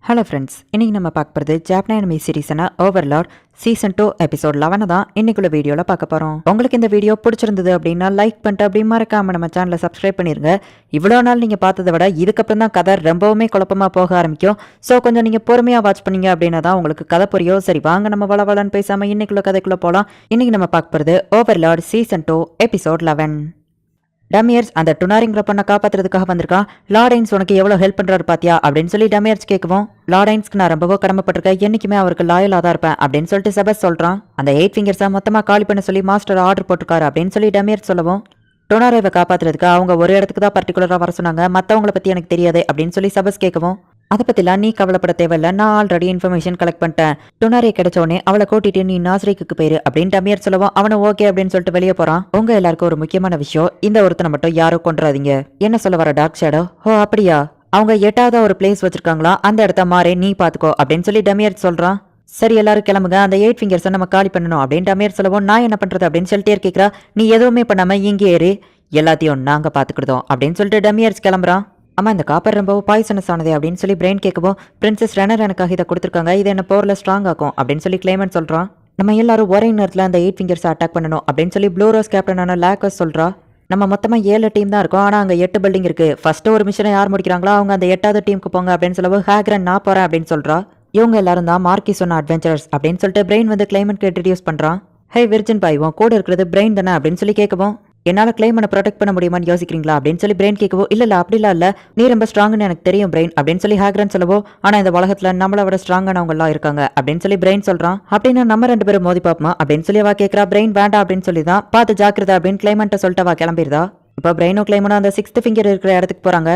Hello friends, இன்னைக்கு நம்ம பார்க்க போகிறது Japanese anime சீரிஸான Overlord season 2 episode 11 தான் இன்னைக்குள்ள வீடியோவில் பார்க்க போகிறோம். உங்களுக்கு இந்த வீடியோ பிடிச்சிருந்தது அப்படின்னா லைக் பண்ணிட்டு அப்படி மறக்காம நம்ம சேனலை சப்ஸ்கிரைப் பண்ணிருங்க. இவ்வளோ நாள் நீங்கள் பார்த்ததை விட இதுக்கப்புறம் தான் கதை ரொம்பவுமே குழப்பமாக போக ஆரம்பிக்கும். ஸோ கொஞ்சம் நீங்கள் பொறுமையாக வாட்ச் பண்ணீங்க அப்படின்னா தான் உங்களுக்கு கதை புரியும். சரி வாங்க நம்ம வளவலன்னு பேசாமல் இன்னைக்குள்ள கதைக்குள்ளே போகலாம். இன்னைக்கு நம்ம பார்க்க போகிறது ஓவர்லார்ட் சீசன் 2 எபிசோட் 11. டமியர்ஸ் அந்த டுனாரிங்கிற பொண்ணை காப்பாத்துறதுக்காக வந்திருக்கான். லார்டைன்ஸ் உனக்கு எவ்வளோ ஹெல்ப் பண்றாரு பாத்தியா அப்படின்னு சொல்லி டமியர்ஸ் கேட்கவும், லார்டைன்ஸ்க்கு நான் ரொம்பவோ கடமைப்பட்டிருக்கேன், என்னைக்குமே அவருக்கு லாயலா தான் இருப்பேன் அப்படின்னு சொல்லிட்டு செபஸ் சொல்றான். அந்த 8 ஃபிங்கர்ஸை மொத்தமா காலி பண்ண சொல்லி மாஸ்டர் ஆர்டர் போட்டிருக்காரு அப்படின்னு சொல்லி டமியர்ஸ் சொல்லவும், டொனாரேவை காப்பாத்துறதுக்கு அவங்க ஒரு இடத்துக்கு தான் பர்டிகுலரா வர சொன்னாங்க, மற்றவங்களை பத்தி எனக்கு தெரியாது அப்படின்னு சொல்லி செபஸ் கேட்கவும், அதை பத்திலாம் நீ கவலைப்பட தேவையில்ல, நான் ஆல்ரெடி இன்ஃபர்மேஷன் கலெக்ட் பண்ணிட்டேன். டொனாரே கிடைச்சோடனே அவளை கூட்டிட்டு நீ நாசரிக்கு போயிரு அப்படின்னு டமியர் சொல்லவும், அவனும் ஓகே அப்படின்னு சொல்லிட்டு வெளியே போறான். உங்க எல்லாருக்கும் ஒரு முக்கியமான விஷயம், இந்த ஒருத்தனை மட்டும் யாரும் கொண்டுறாதீங்க. என்ன சொல்ல வர டார்க் ஷேடோ? ஓ அப்படியா, அவங்க 8வது ஒரு பிளேஸ் வச்சிருக்காங்களா, அந்த இடத்த மாறே நீ பாத்துக்கோ அப்படின்னு சொல்லி டமியர் சொல்றான். சரி எல்லாரும் கிளம்புங்க, அந்த 8 ஃபிங்கர்ஸை நம்ம காலி பண்ணணும் அப்படின்னு டமியர் சொல்லவும், நான் என்ன பண்றது அப்படின்னு சொல்லிட்டே கேட்கிறா. நீ எதுவுமே பண்ணாம இங்கே ஏறி எல்லாத்தையும் நாங்க பாத்துக்கிட்டோம் அப்படின்னு சொல்லிட்டு டமியர்ஸ் கிளம்புறான். ஆமா இந்த காப்பர் ரொம்ப பாய்சனஸ் ஆனது அப்படின்னு சொல்லி பிரெயின் கேட்கவும், பிரின்சஸ் ரெனர் எனக்காக இதை கொடுத்துருக்காங்க, இது என்ன போர்ல ஸ்ட்ராங் ஆகும் அப்படின்னு சொல்லி கிளைமன் சொல்றான். நம்ம எல்லாரும் ஒரே நேரத்தில் அந்த 8 ஃபிங்கர்ஸ் அட்டாக் பண்ணணும் அப்படின்னு சொல்லி ப்ளூ ரோஸ் கேப்டனான லாக்கஸ் சொல்றா. நம்ம மொத்தமா 7 டீம் தான் இருக்கும், ஆனா அங்க 8 பில்டிங் இருக்கு. ஃபர்ஸ்ட் ஒரு மிஷனை யார் முடிக்கிறாங்களோ அவங்க அந்த 8வது டீமுக்கு போங்க அப்படின்னு சொல்லவும், ஹேக்ரன் நான் போறேன் அப்படின்னு சொல்றா. இவங்க எல்லாரும் தான் மார்க்கி சொன்ன அட்வென்ச்சர்ஸ் அப்படின்னு சொல்லிட்டு பிரெயின் வந்து கிளைமனுக்கு இன்ட்ரடியூஸ் பண்றான். ஹே விர்ஜின் பாய், உன் கூட இருக்கிறது பிரெயின் தானே அப்படின்னு சொல்லி கேட்கவும், என்னால கிளைமனை ப்ரொடெக்ட் பண்ண முடியுமான்னு யோசிக்கிறீங்களா அப்படின்னு சொல்லி பிரெயின் கேட்கவோ, இல்ல அப்படிலாம் இல்ல, நீ ரொம்ப ஸ்ட்ராங்னு எனக்கு தெரியும் பிரெயின் அப்படின்னு சொல்லி ஹேக்ரன் சொல்லவோ, ஆனா இந்த உலகத்துல நம்மளை விட ஸ்ட்ராங்கானவங்க எல்லாம் இருக்காங்க அப்படின்னு சொல்லி பிரெயின் சொல்றான். அப்படின்னா நம்ம 2 பேரும் மோதி பாப்போமா அப்படின்னு சொல்லி அவ கேட்கறா. பிரெயின் வேண்டாம் அப்படின்னு சொல்லி தான் பார்த்து ஜாக்கிரதா அப்படின்னு கிளைமன்ட்ட சொல்லிட்டு அவ கிளம்பிடுதா. இப்போ பிரெயினும் கிளைமனும் அந்த 6th ஃபிங்கர் இருக்கிற இடத்துக்கு போறாங்க.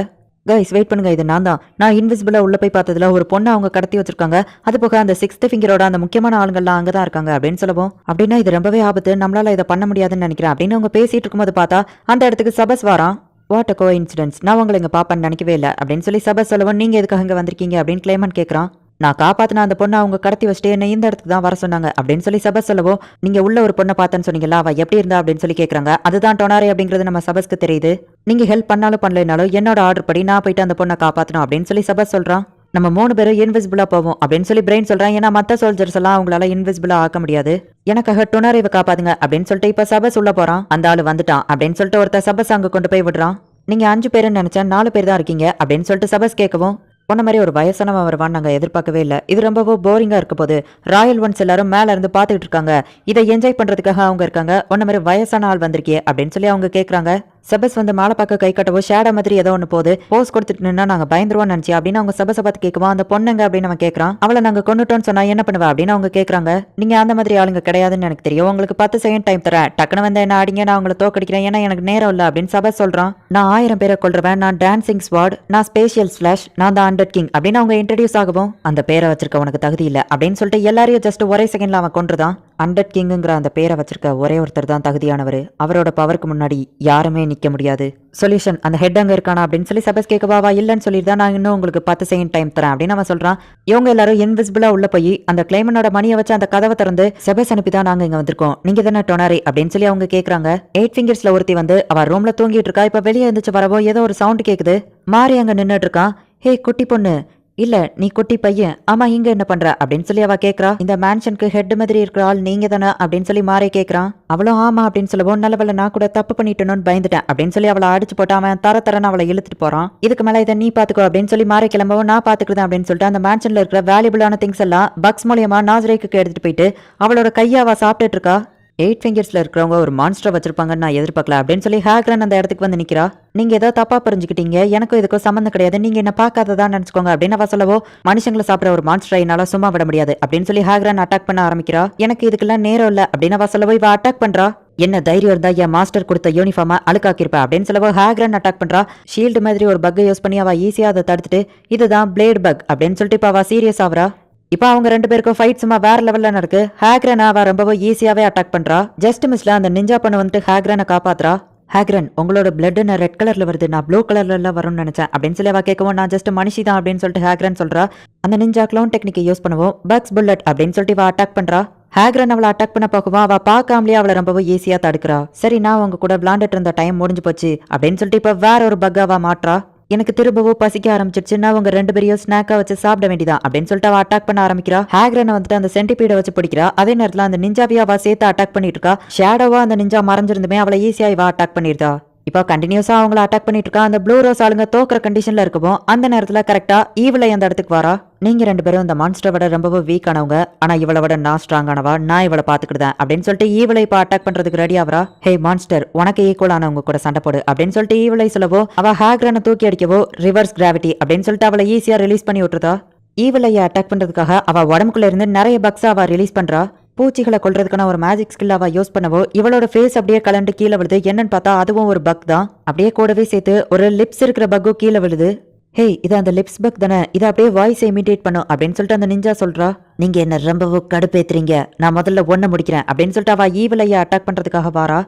கைஸ் வெயிட் பண்ணுங்க, இது நான் இன்விசிபிளா உள்ள போய் பார்த்ததுல ஒரு பொண்ணை அவங்க கடத்தி வச்சிருக்காங்க. அது போக அந்த 6th ஃபிங்கரோட அந்த முக்கியமான ஆளுங்கள்லாம் அங்கதான் இருக்காங்க அப்படின்னு சொல்லவும், அப்படின்னா இது ரொம்பவே ஆபத்து, நம்மளால இதை பண்ண முடியாதுன்னு நினைக்கிறேன் அப்படின்னு அவங்க பேசிட்டு இருக்கும்போது பார்த்தா அந்த இடத்துக்கு சபஸ் வாரான். வாட் அ கோஇன்சிடென்ஸ், நான் உங்களை இங்க பாப்பேன்னு நினைக்கவே இல்லை அப்படின்னு சொல்லி சபஸ் சொல்லவும், நீங்க எதுக்காக இங்க வந்திருக்கீங்க அப்படின்னு கிளைமன் கேட்கறான். நான் காப்பாத்தின அந்த பொண்ணை அவங்க கடத்தி வச்சுட்டு என்ன இந்த இடத்துக்கு தான் வர சொன்னாங்க அப்படின்னு சொல்லி சபஸ் சொல்லவோ, நீங்க உள்ள ஒரு பொண்ணை பார்த்தேன்னு சொன்னீங்களா, அவ எப்படி இருந்தா அப்படின்னு சொல்லி கேட்கறாங்க. அதுதான் டொனாரே அப்படிங்கிறது நம்ம சபஸ்க்கு தெரியுது. நீங்க ஹெல்ப் பண்ணாலும் பண்ணலைனாலும் என்னோட ஆர்டர் படி நான் போயிட்டு அந்த பொண்ணை காப்பாத்தணும் அப்படின்னு சொல்லி சபஸ் சொல்றான். நம்ம 3 பேரும் இன்விசிபிளா போவோம் அப்படின்னு சொல்லி பிரெயின் சொல்றான். ஏன்னா மத்த சோல்ஜர்ஸ் எல்லாம் அவங்களால இன்விசிபிளா ஆக்க முடியாது, எனக்காக டொனாரேவை காப்பாத்துங்க அப்படின்னு சொல்லிட்டு இப்ப சபஸ் உள்ள போறான். அந்த ஆளு வந்துட்டான் அப்படின்னு சொல்லிட்டு ஒருத்தர் சபஸ் அங்க கொண்டு போய் விடுறான். நீங்க 5 பேருன்னு நினைச்சேன், 4 பேர் தான் இருக்கீங்க அப்படின்னு சொல்லிட்டு சபஸ் கேட்கவும், பொண்ண மாதிரி ஒரு வயசானவன் வருவான்னு நாங்கள் எதிர்பார்க்கவே இல்லை, இது ரொம்பவோ போரிங்கா இருக்க போது. ராயல் ஒன்ஸ் எல்லாரும் மேல இருந்து பாத்துக்கிட்டு இருக்காங்க, இதை என்ஜாய் பண்றதுக்காக அவங்க இருக்காங்க, உன்ன மாதிரி வயசான ஆள் வந்திருக்கியே அப்படின்னு சொல்லி அவங்க கேட்கறாங்க. சபஸ் வந்து மாலை பார்க்க கை கட்டவோ ஷேடா மாதிரி ஏதோ ஒன்று போது போஸ் கொடுத்துட்டு நின்னா நாங்க பயந்துருவோம் நினைச்சி அப்படின்னு அவங்க சபஸை பார்த்து கேட்குவோம். அந்த பொண்ணுங்க அப்படின்னு அவன் கேட்கறான். அவளை நாங்க கொண்டுட்டோம்னு சொன்னா என்ன பண்ணுவா அப்படின்னு அவங்க கேட்கறாங்க. நீங்க அந்த மாதிரி ஆளுங்க கிடையாதுன்னு எனக்கு தெரியும், உங்களுக்கு 10 செகண்ட் டைம் தரேன், டக்குனு வந்து என்ன ஆடிங்க, நான் உங்களை தோக்கடிக்கிறேன், ஏன்னா எனக்கு நேரம் இல்லை அப்படின்னு சபஸ் சொல்றான். நான் 1000 பேரை கொள்றவன், நான் டான்சிங் ஸ்வாட், நான் ஸ்பேஷியல் ஸ்லாஷ், நான் தான் அண்டர் கிங் அப்படின்னு அவங்க இன்ட்ரடியூஸ் ஆகவும், அந்த பேரை வச்சிருக்க உனக்கு தகுதி இல்லை அப்படின்னு சொல்லிட்டு எல்லாரையும் ஜஸ்ட் ஒரே செகண்ட்ல அவன் கொன்றுதான். அண்டர் கிங்குங்கிற அந்த பேரை வச்சிருக்க ஒரே ஒருத்தர் தான் தகுதியானவர், அவரோட பவருக்கு முன்னாடி யாருமே நிக்க முடியாது. சொல்யூஷன், அந்த ஹெட் அங்க இருக்கானா அப்படின்னு சொல்லி சபஸ் கேட்கவா, இல்லன்னு சொல்லிட்டு நான் இன்னும் உங்களுக்கு 10 செகண்ட் டைம் தரேன் அப்படின்னு அவன் சொல்றான். இவங்க எல்லாரும் இன்விசிபிளா உள்ள போய் அந்த கிளைமனோட மணியை வச்சு அந்த கதவை திறந்து, சபஸ் அனுப்பிதான் நாங்க இங்க வந்திருக்கோம், நீங்க தானே டொனாரே அப்படின்னு சொல்லி அவங்க கேட்கறாங்க. 8 ஃபிங்கர்ஸ்ல ஒருத்தி வந்து அவ ரூம்ல தூங்கிட்டு இருக்கா. இப்ப வெளியே இருந்துச்சு வரவோ ஏதோ ஒரு சவுண்ட் கேக்குது. மாறி அங்க நின்னுட்டு இருக்கான். ஹே குட்டி பொண்ணு, இல்ல நீ குட்டி பையன், ஆமா இங்க என்ன பண்ற அப்படின்னு சொல்லி அவ கேக்குறா. இந்த மேன்ஷனுக்கு ஹெட் மாதிரி இருக்கிற ஆள் நீங்க தானே அப்படின்னு சொல்லி மாறே கேக்குறான். அவளும் ஆமா அப்படின்னு சொல்லவும், நல்லவள நான் கூட தப்பு பண்ணிட்டேன்னு பயந்துட்டேன் அப்படின்னு சொல்லி அவளை அடிச்சு போட்டு அவன் தரன்னு அவளை இழுத்துட்டு போறான். இதுக்கு மேல இதை நீ பாத்துக்கோ அப்படின்னு சொல்லி மாறே கிளம்பவும், நான் பாத்துக்கிறேன் அப்படின்னு சொல்லிட்டு அந்த மேன்ஷன்ல இருக்கிற வேல்யூபிளான திங்ஸ் எல்லாம் பக்ஸ் மூலியமா நாசரேக்கு எடுத்துட்டு போயிட்டு அவளோட கையை அவ சாப்பிட்டுட்டு இருக்கா. 8 ஃபிங்கர்ஸ்ல இருக்கிறவங்க ஒரு மான்ஸ்டர் வச்சிருப்பாங்கன்னு நான் எதிர்பார்க்கல அப்படின்னு சொல்லி ஹேக்ரன் அந்த இடத்துக்கு வந்து நிக்கிறா. நீங்க ஏதோ தப்பா புரிஞ்சுக்கிட்டீங்க, எனக்கும் இதுக்கும் சம்மந்தம் கிடையாது, நீங்க என்ன பார்க்காததான் நினைச்சுக்கோங்க அப்படின்னு அவ சொல்லவோ, மனுஷங்களை சாப்பிட ஒரு மான்ஸ்டரை என்னால சும்மா விட முடியாது அப்படின்னு சொல்லி ஹேக்ரன் அட்டாக் பண்ண ஆரம்பிக்கிறா. எனக்கு இதுக்கெல்லாம் நேரம் இல்ல அப்படின்னு அவ சொல்லவோ, இவ அட்டாக் பண்றா. என்ன தைரியம் இருந்தா என் மாஸ்டர் கொடுத்த யூனிஃபார்மா அழுக்காக்கிருப்பா அப்படின்னு சொல்லவோ, ஹேக்ரன் அட்டாக் பண்றா. ஷீல்டு மாதிரி ஒரு பக்கை யூஸ் பண்ணி அவ ஈஸியா அதை தடுத்துட்டு, இதுதான் பிளேட் பக் அப்படின்னு சொல்லிட்டு இப்ப அவ சீரியஸ் ஆகுறா. இப்போ அவங்க 2 பேருக்கும் ஃபைட் சும்மா வேற லெவல்ல நடக்கு. ஹேக்ரன் அவ ரொம்பவே ஈஸியாவே அட்டாக் பண்றா. ஜஸ்ட் மிஸ்ல அந்த நிஞ்சா பண்ண வந்துட்டு ஹேக்ரனை காப்பாத்துறா. ஹேக்ரன் உங்களோட பிளட் நான் ரெட் கலர்ல வருது, நான் ப்ளூ கலர்ல எல்லாம் வரும்னு நினைச்சேன் அப்படின்னு சொல்லி அவ கேட்கவும், நான் ஜஸ்ட் மனுஷி தான் அப்படின்னு சொல்லிட்டு ஹேக்ரன் சொல்றா. அந்த நிஞ்சா க்ளோன் டெக்னிக்கை யூஸ் பண்ணுவோம், பக்ஸ் புல்லட் அப்படின்னு சொல்லிட்டு இவ அட்டாக் பண்றா. ஹேக்ரன் அவளை அட்டாக் பண்ண போகவும் அவ பார்க்காமலேயே அவளை ரொம்பவே ஈஸியா தடுக்கிறா. சரி நான் உங்க கூட விளாண்டுட்டு இருந்த டைம் முடிஞ்சு போச்சு அப்படின்னு சொல்லிட்டு இப்ப வேற ஒரு பக்காவா மாற்றா. எனக்கு திரும்பவும் பசிக்க ஆரம்பிச்சிருச்சு, நான் உங்க 2 பேரையும் ஸ்நாக்கா வச்சு சாப்பிட வேண்டியதான் அப்படின்னு சொல்லிட்டு அவ அட்டாக் பண்ண ஆரம்பிக்கிறா. ஹேக்ரனை வந்துட்டு அந்த சென்டிபீடை வச்சு பிடிக்கிறா. அதே நேரத்துல அந்த நிஞ்சாவையும் அவ சேர்த்து அட்டாக் பண்ணிட்டு இருக்கா. ஷேடோவா அந்த நிஞ்சா மறைஞ்சிருந்துமே அவளை ஈஸியா இவ அட்டாக் பண்ணிருந்தா. இப்போ கண்டினியூஸா அவங்கள அட்டாக் பண்ணிட்டு இருக்கா. அந்த ப்ளூ ரோஸ் ஆளுங்க தோக்குற கண்டிஷன்ல இருக்கவும் அந்த நேரத்துல கரெக்டா ஈவிலை அந்த இடத்துக்கு வரா. நீங்க 2 பேரும் இந்த மான்ஸ்டரை விட ரொம்பவும் வீக் ஆனவங்க, ஆனா இவளை விட நான் ஸ்ட்ராங் ஆனவா, நான் இவளை பாத்துக்கிட்டேன் அப்படின்னு சொல்லிட்டு ஈவிலை இப்ப அட்டாக் பண்றதுக்கு ரெடி ஆவரா. ஹே மான்ஸ்டர், உனக்கு ஈக்குவல் ஆனவங்க கூட சண்டை போடு அப்படின்னு சொல்லிட்டு ஈவிலை சொல்லவோ அவ ஹேக்ரனை தூக்கி அடிக்கவோ ரிவர்ஸ் கிராவிட்டி அப்படின்னு சொல்லிட்டு அவளை ஈஸியா ரிலீஸ் பண்ணி விட்டுறதா. ஈவிலையை அட்டாக் பண்றதுக்காக அவ உடம்புக்குள்ள இருந்து நிறைய பக்ஸா அவ ரிலீஸ் பண்றா. பூச்சிகளை கொல்றதுக்கான ஒரு மேஜிக் ஸ்கில் அவ யூஸ் பண்ணவோ இவளோட ஃபேஸ் அப்படியே கலண்டு கீழே விழுது. என்னன்னு பார்த்தா அதுவும் ஒரு பக் தான். அப்படியே கூடவே சேர்த்து ஒரு லிப்ஸ் இருக்கிற பக்கும் கீழே விழுது. ஹே, இது அந்த லிப்ஸ் பக் தானே, இதை அப்படியே வாய்ஸ் இமிடேட் பண்ணும் அப்படின்னு சொல்லிட்டு அந்த நிஞ்சா சொல்றா. நீங்க என்ன ரொம்பவும் கடுப்பேத்துறீங்க, நான் முதல்ல ஒன்ன முடிக்கிறேன் அப்படின்னு சொல்லிட்டு அவ ஈவிலையை அட்டாக் பண்றதுக்காக வாரா.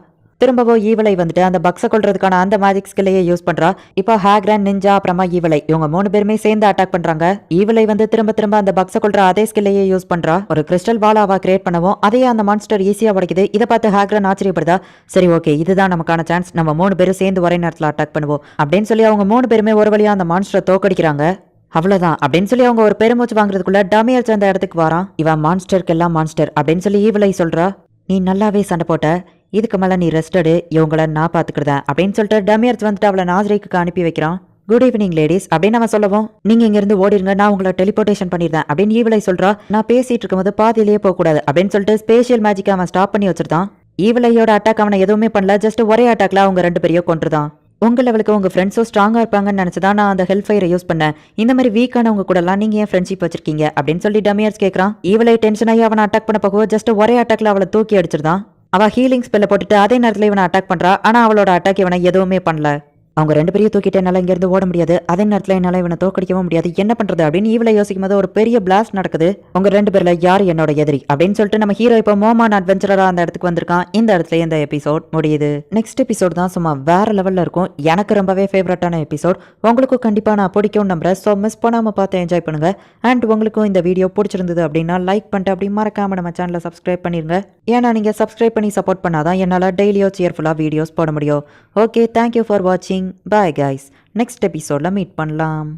திரும்பவும் ஈவிலை வந்துட்டு அந்த பக்ஸை கொள்றதுக்கான அந்த மேஜிக் ஸ்கில்லையே யூஸ் பண்றா. இப்போ ஹேக்ரன், நிஞ்சா, அப்புறமா ஈவிலை இவங்க 3 பேருமே சேர்ந்து அட்டாக் பண்றாங்க. ஈவிலை வந்து திரும்ப அந்த பக்ஸை கொள்ற அதே ஸ்கில்லையே யூஸ் பண்றா. ஒரு கிறிஸ்டல் வால் அவ கிரியேட் பண்ணவும் அதையே அந்த மான்ஸ்டர் ஈஸியா உடைக்குது. இதை பார்த்து ஹேக்ரன் ஆச்சரியப்படுதா. சரி ஓகே, இதுதான் நமக்கான சான்ஸ், நம்ம 3 பேரும் சேர்ந்து ஒரே நேரத்தில் அட்டாக் பண்ணுவோம் அப்படின்னு சொல்லி அவங்க 3 பேருமே ஒரு வழியா அந்த மான்ஸ்டரை தோக்கடிக்கிறாங்க. அவ்வளவுதான் அப்படின்னு சொல்லி அவங்க ஒரு பெருமூச்சு வாங்குறதுக்குள்ள டமியல்ஸ் அந்த இடத்துக்கு வரான். இவன் மான்ஸ்டருக்கு எல்லாம் மான்ஸ்டர் அப்படின்னு சொல்லி ஈவிலை சொல்றா. நீ நல்லாவே சண்டை போட்ட, இதுக்கு மேல நீ ரெஸ்டடு, இவங்கள நான் பாத்துக்கிட்டேன் அப்படின்னு சொல்லிட்டு டமியர்ஸ் வந்துட்டு அவளை நாசரேக்கு அனுப்பி வைக்கிறான். குட் ஈவினிங் லேடிஸ் அப்படின்னு அவன் சொல்லவும் நீங்க இங்க இருந்து ஓடிருங்க, நான் உங்களை டெலிபோர்டேஷன் பண்ணிருந்தேன் அப்படின்னு ஈவிலை சொல்றா. நான் பேசிட்டு இருக்கும்போது பாதியிலேயே போக கூடாது அப்படின்னு சொல்லிட்டு ஸ்பேஷியல் மேஜிக் அவன் ஸ்டாப் பண்ணி வச்சிருந்தான். ஈவிலையோட அட்டாக் அவனை எதுவுமே பண்ணல, ஜஸ்ட் ஒரே அட்டாக்ல அவங்க 2 பேரையும் கொன்றுதான். உங்க லெவலுக்கு உங்க ஃப்ரெண்ட்ஸும் ஸ்ட்ராங்கா இருப்பாங்கன்னு நினைச்சுதான் நான் அந்த ஹெல்ப் ஃபயரை யூஸ் பண்ணேன். இந்த மாதிரி வீக்கானவங்க கூட எல்லாம் நீங்க ஏன் ஃப்ரெண்ட்ஷிப் வச்சிருக்கீங்க அப்படின்னு சொல்லி டமியர்ஸ் கேட்கறான். ஈவிலை டென்ஷன் ஆகி அவனை அட்டாக் பண்ண போக ஜஸ்ட் ஒரே அட்டாக்ல அவளை தூக்கி அடிச்சிருந்தான். அவ ஹீலிங் ஸ்பெல்ல போட்டுட்டு அதே நேரத்துல இவனை அட்டாக் பண்றா. ஆனா அவளோட அட்டாக் இவனை எதுவுமே பண்ணல. அவங்க 2 பேரையும் தூக்கிட்டு என்னால இங்க இருந்து ஓட முடியாது, அதே நேரத்துல என்னால இவனை தோக்கடிக்கவும் முடியாது, என்ன பண்றது அப்படின்னு ஈவிலை யோசிக்கும் போது ஒரு பெரிய பிளாஸ்ட் நடக்குது. உங்க 2 பேர்ல யார் என்னோட எதிரி அப்படின்னு சொல்லிட்டு நம்ம ஹீரோ இப்போ மோமான் அட்வென்ச்சரரா அந்த இடத்துக்கு வந்திருக்கான். இந்த இடத்துல இந்த எபிசோட் முடியுது. நெக்ஸ்ட் எபிசோட் தான் சும்மா வேற லெவல்ல இருக்கும். எனக்கு ரொம்பவே ஃபேவரட்டான எபிசோட். உங்களுக்கும் கண்டிப்பா நான் பிடிக்கும் நம்புறேன். ஸோ மிஸ் பண்ணாம பார்த்து என்ஜாய் பண்ணுங்க. அண்ட் உங்களுக்கும் இந்த வீடியோ பிடிச்சிருந்தது அப்படின்னா லைக் பண்ணிட்டு அப்படி மறக்காம நம்ம சேனலை சப்ஸ்கிரைப் பண்ணிருங்க. ஏன்னா நீங்க சப்ஸ்கிரைப் பண்ணி சப்போர்ட் பண்ணாதான் என்னால டெய்லியோ சியர்ஃபுல்லா வீடியோஸ் போட முடியும். ஓகே, தேங்க்யூ ஃபார் வாட்சிங். Bye guys. நெக்ஸ்ட் எபிசோட்ல மீட் பண்ணலாம்.